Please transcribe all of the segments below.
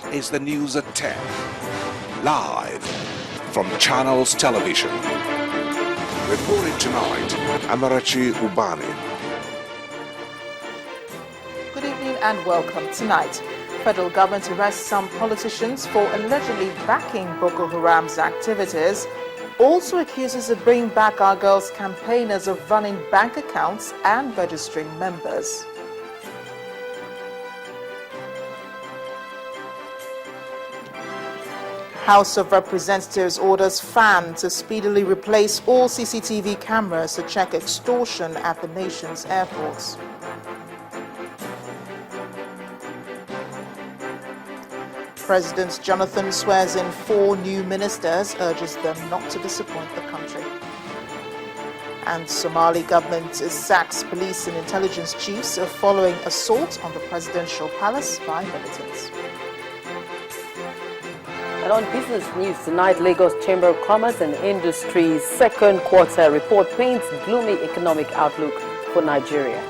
This is the news at 10, live from Channels Television. Reporting tonight, Amarachi Ubani. Good evening and welcome. Tonight, federal government arrests some politicians for allegedly backing Boko Haram's activities. Also accuses the Bring Back Our Girls campaigners of running bank accounts and registering members. House of Representatives orders FAN to speedily replace all CCTV cameras to check extortion at the nation's airports. President Jonathan swears in 4 new ministers, urges them not to disappoint the country. And Somali government sacks police and intelligence chiefs following assault on the presidential palace by militants. And on business news tonight, Lagos Chamber of Commerce and Industry's second quarter report paints gloomy economic outlook for Nigeria.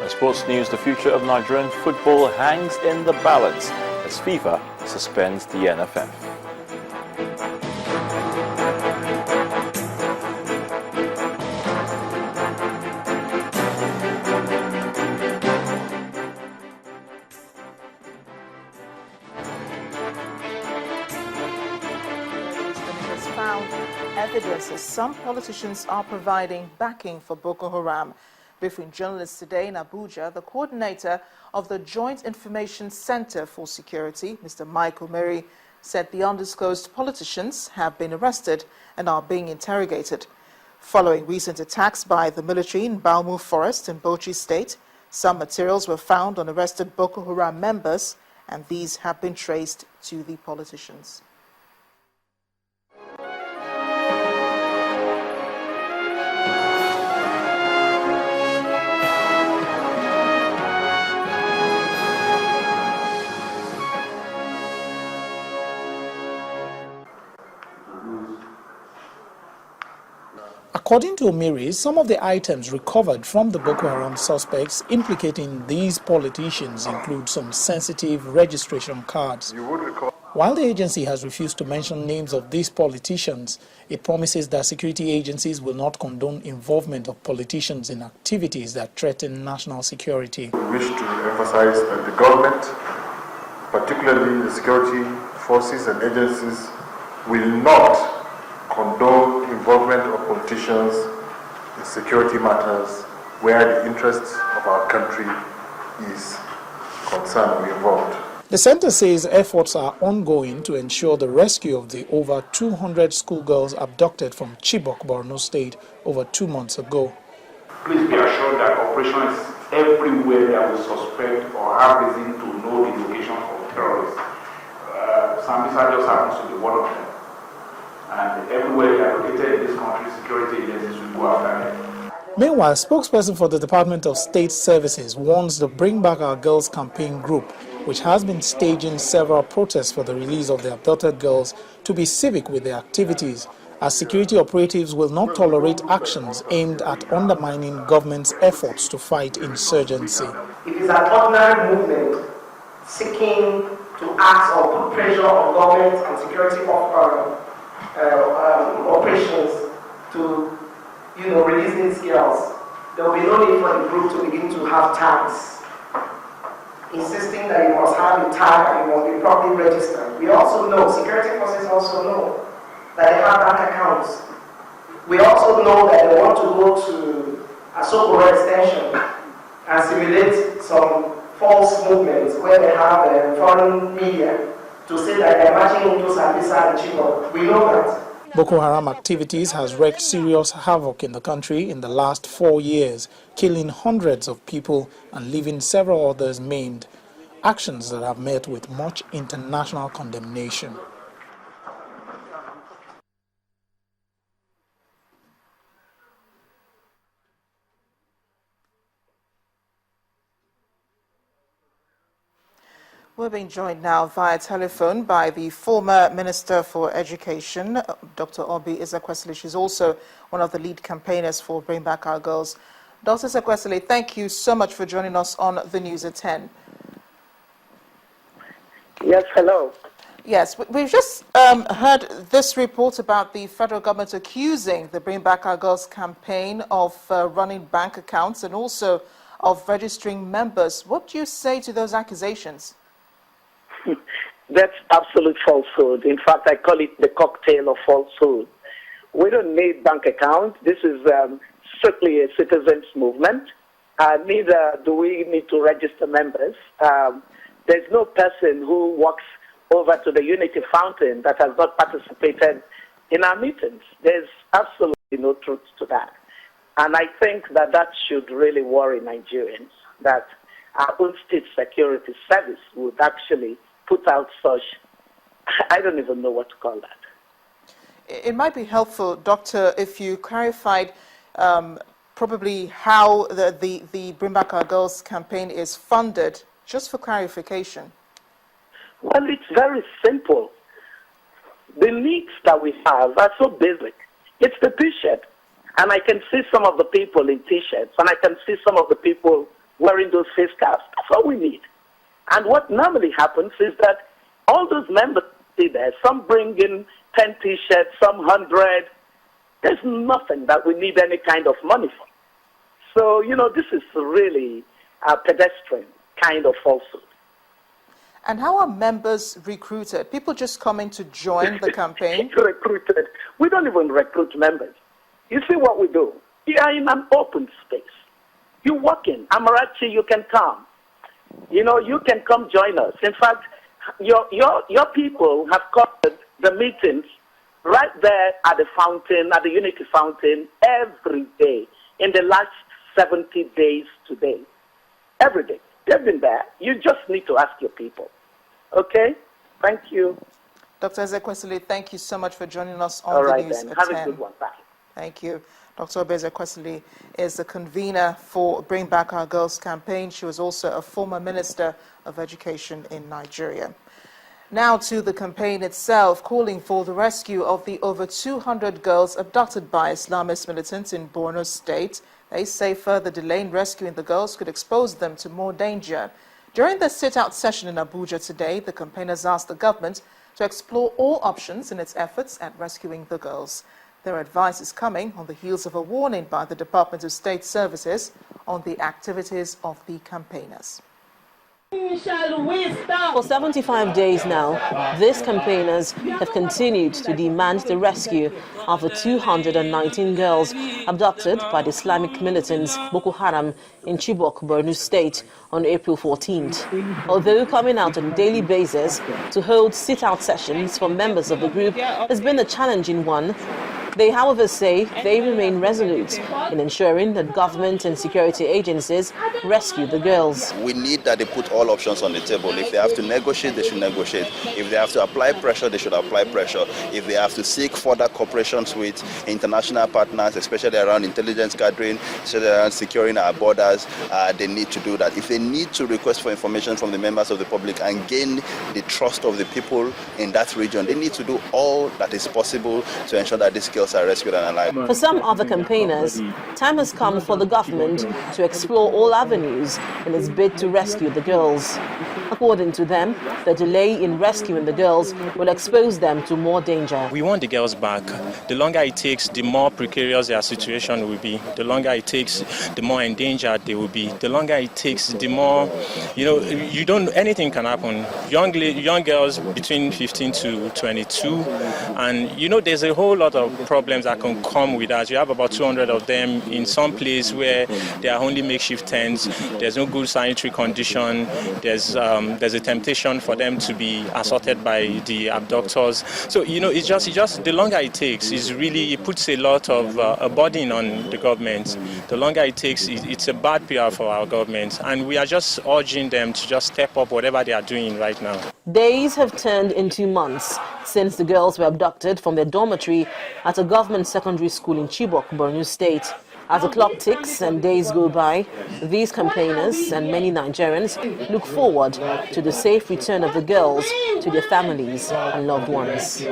Sports news, the future of Nigerian football hangs in the balance as FIFA suspends the NFF. Has found evidence that some politicians are providing backing for Boko Haram. Briefing journalists today in Abuja, the coordinator of the Joint Information Center for Security, Mr. Michael Mary, said the undisclosed politicians have been arrested and are being interrogated. Following recent attacks by the military in Balmu Forest in Bauchi State, some materials were found on arrested Boko Haram members, and these have been traced to the politicians. According to Omiri, some of the items recovered from the Boko Haram suspects implicating these politicians include some sensitive registration cards. While the agency has refused to mention names of these politicians, it promises that security agencies will not condone involvement of politicians in activities that threaten national security. We wish to emphasize that the government, particularly the security forces and agencies, will not condone involvement of politicians in security matters where the interests of our country is concerned or involved. The center says efforts are ongoing to ensure the rescue of the over 200 schoolgirls abducted from Chibok, Borno State, over 2 months ago. Please be assured that operations everywhere that we suspect or have reason to know the location of terrorists. Sambisa just happens to be one of them. And everywhere they are located in this country, security agencies will go after them. Meanwhile, spokesperson for the Department of State Services warns the Bring Back Our Girls campaign group, which has been staging several protests for the release of the abducted girls, to be civic with their activities, as security operatives will not tolerate actions aimed at undermining government's efforts to fight insurgency. It is an ordinary movement seeking to act or put pressure on government and security operations to, release these girls. There will be no need for the group to begin to have tags, insisting that you must have a tag and you must be properly registered. We also know, security forces also know, that they have bank accounts. We also know that they want to go to a Sokoro extension and simulate some false movements where they have foreign media to say that they are marching into Sambisa and Chibok. We know that. Boko Haram activities has wreaked serious havoc in the country in the last 4 years, killing hundreds of people and leaving several others maimed, actions that have met with much international condemnation. We're being joined now via telephone by the former Minister for Education, Dr. Oby Ezekwesili. She's also one of the lead campaigners for Bring Back Our Girls. Dr. Ezekwesili, thank you so much for joining us on the News at 10. Yes, hello. Yes, we've just heard this report about the federal government accusing the Bring Back Our Girls campaign of running bank accounts and also of registering members. What do you say to those accusations? That's absolute falsehood. In fact, I call it the cocktail of falsehood. We don't need bank accounts. This is strictly a citizens' movement. Neither do we need to register members. There's no person who walks over to the Unity Fountain that has not participated in our meetings. There's absolutely no truth to that. And I think that that should really worry Nigerians, that our own state security service would actually put out such, I don't even know what to call that. It might be helpful, Doctor, if you clarified probably how the Bring Back Our Girls campaign is funded, just for clarification. Well, it's very simple. The needs that we have are so basic. It's the T-shirt. And I can see some of the people in T-shirts, and I can see some of the people wearing those face caps. That's all we need. And what normally happens is that all those members see there, some bring in 10 T-shirts, some 100. There's nothing that we need any kind of money for. So, this is really a pedestrian kind of falsehood. And how are members recruited? People just coming to join the campaign? Recruited. We don't even recruit members. You see what we do? We are in an open space. You walk in. Amarachi, you can come. You can come join us. In fact, your people have covered the meetings right there at the fountain, at the Unity Fountain, every day in the last 70 days today. Every day. They've been there. You just need to ask your people. Okay? Thank you. Dr. Ezekwesili, thank you so much for joining us on the news then. at Have 10. a good one. Bye. Thank you. Dr. Oby Ezekwesili is the convener for Bring Back Our Girls campaign. She was also a former Minister of Education in Nigeria. Now to the campaign itself, calling for the rescue of the over 200 girls abducted by Islamist militants in Borno State. They say further delay in rescuing the girls could expose them to more danger. During the sit-out session in Abuja today, the campaigners asked the government to explore all options in its efforts at rescuing the girls. Their advice is coming on the heels of a warning by the Department of State Services on the activities of the campaigners. For 75 days now, these campaigners have continued to demand the rescue of the 219 girls abducted by the Islamic militants Boko Haram in Chibok, Borno State on April 14th. Although coming out on a daily basis to hold sit-out sessions for members of the group has been a challenging one, they, however, say they remain resolute in ensuring that government and security agencies rescue the girls. We need that they put all options on the table. If they have to negotiate, they should negotiate. If they have to apply pressure, they should apply pressure. If they have to seek further cooperations with international partners, especially around intelligence gathering, especially around securing our borders, they need to do that. If they need to request for information from the members of the public and gain the trust of the people in that region, they need to do all that is possible to ensure that these girls are rescued and alive. For some other campaigners, time has come for the government to explore all avenues in its bid to rescue the girls. According to them, the delay in rescuing the girls will expose them to more danger. We want the girls back. The longer it takes, the more precarious their situation will be. The longer it takes, the more endangered they will be. The longer it takes, the more, anything can happen. Young girls between 15 to 22, and there's a whole lot of problems that can come with that. You have about 200 of them in some place where there are only makeshift tents. There's no good sanitary condition. There's a temptation for them to be assaulted by the abductors. So it's just the longer it takes it puts a lot of a burden on the government. The longer it takes, it's a bad PR for our government, and we are just urging them to just step up whatever they are doing right now. Days have turned into months since the girls were abducted from their dormitory at a government secondary school in Chibok, Borno State. As the clock ticks and days go by, these campaigners and many Nigerians look forward to the safe return of the girls to their families and loved ones.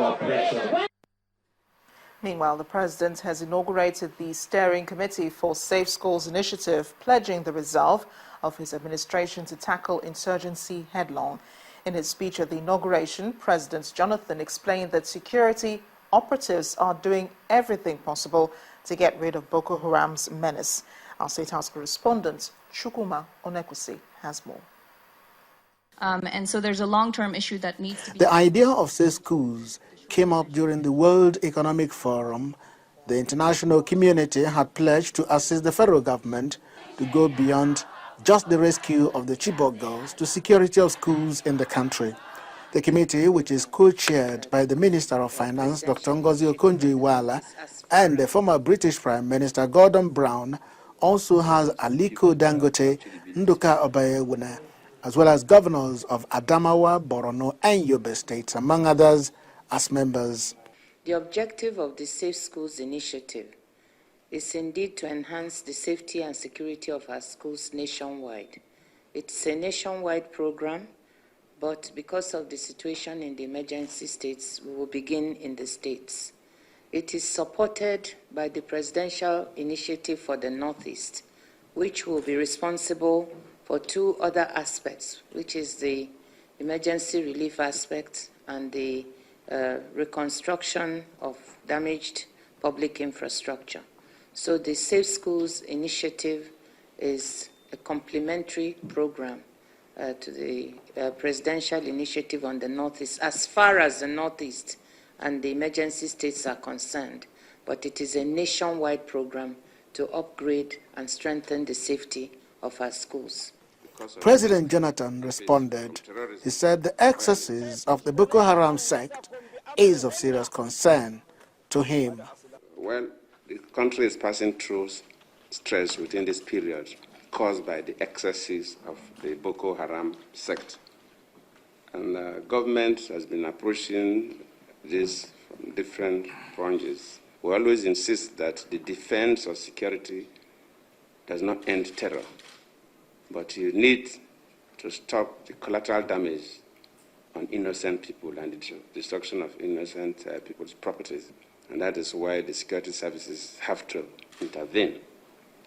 Meanwhile, the president has inaugurated the Steering Committee for Safe Schools initiative, pledging the resolve of his administration to tackle insurgency headlong. In his speech at the inauguration, President Jonathan explained that security operatives are doing everything possible to get rid of Boko Haram's menace. Our State House correspondent, Oby Ezekwesili, has more. And so there's a long-term issue that needs to be... The idea of safe schools came up during the World Economic Forum. The international community had pledged to assist the federal government to go beyond just the rescue of the Chibok girls to security of schools in the country. The committee, which is co-chaired by the Minister of Finance, Dr. Ngozi Okonjo-Iweala, and the former British Prime Minister Gordon Brown, also has Aliko Dangote, Nduka Obayewune, as well as governors of Adamawa, Borno, and Yobe states, among others, as members. The objective of the Safe Schools Initiative is indeed to enhance the safety and security of our schools nationwide. It's a nationwide program, but because of the situation in the emergency states, we will begin in the states. It is supported by the Presidential Initiative for the Northeast, which will be responsible for two other aspects, which is the emergency relief aspect and the reconstruction of damaged public infrastructure. So the Safe Schools Initiative is a complementary program to the Presidential Initiative on the Northeast, as far as the Northeast and the emergency states are concerned, but it is a nationwide program to upgrade and strengthen the safety of our schools. President Jonathan responded. He said the excesses of the Boko Haram sect is of serious concern to him. Well, the country is passing through stress within this period caused by the excesses of the Boko Haram sect. And the government has been approaching this from different fronts. We always insist that the defense of security does not end terror, but you need to stop the collateral damage on innocent people and the destruction of innocent people's properties. And that is why the security services have to intervene.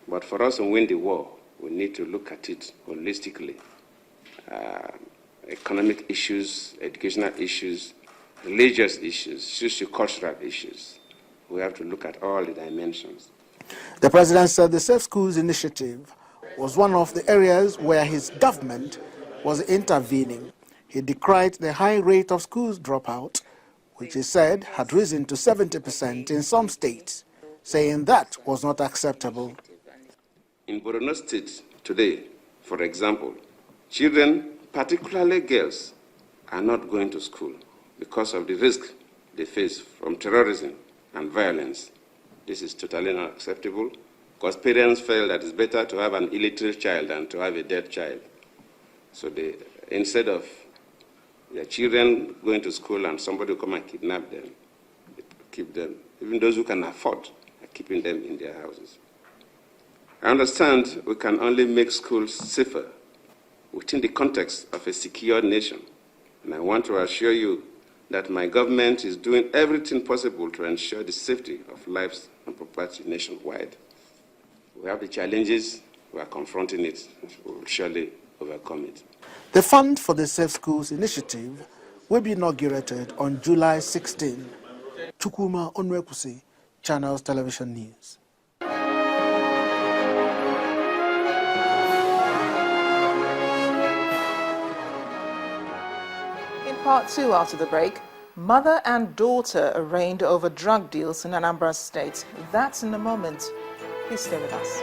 But for us to win the war, we need to look at it holistically. Economic issues, educational issues, religious issues, socio-cultural issues. We have to look at all the dimensions. The president said the Safe Schools Initiative was one of the areas where his government was intervening. He decried the high rate of schools dropout, which he said had risen to 70% in some states, saying that was not acceptable. In Borno State today, for example, children, particularly girls, are not going to school because of the risk they face from terrorism and violence. This is totally not acceptable because parents feel that it's better to have an illiterate child than to have a dead child. So instead of their children going to school and somebody will come and kidnap them, keep them, even those who can afford are keeping them in their houses. I understand we can only make schools safer within the context of a secure nation. And I want to assure you that my government is doing everything possible to ensure the safety of lives and property nationwide. We have the challenges, we are confronting it, we will surely overcome it. The fund for the Safe Schools Initiative will be inaugurated on July 16. Oby Ezekwesili, Channels Television News. In part two after the break, mother and daughter arraigned over drug deals in Anambra State. That's in a moment. Please stay with us.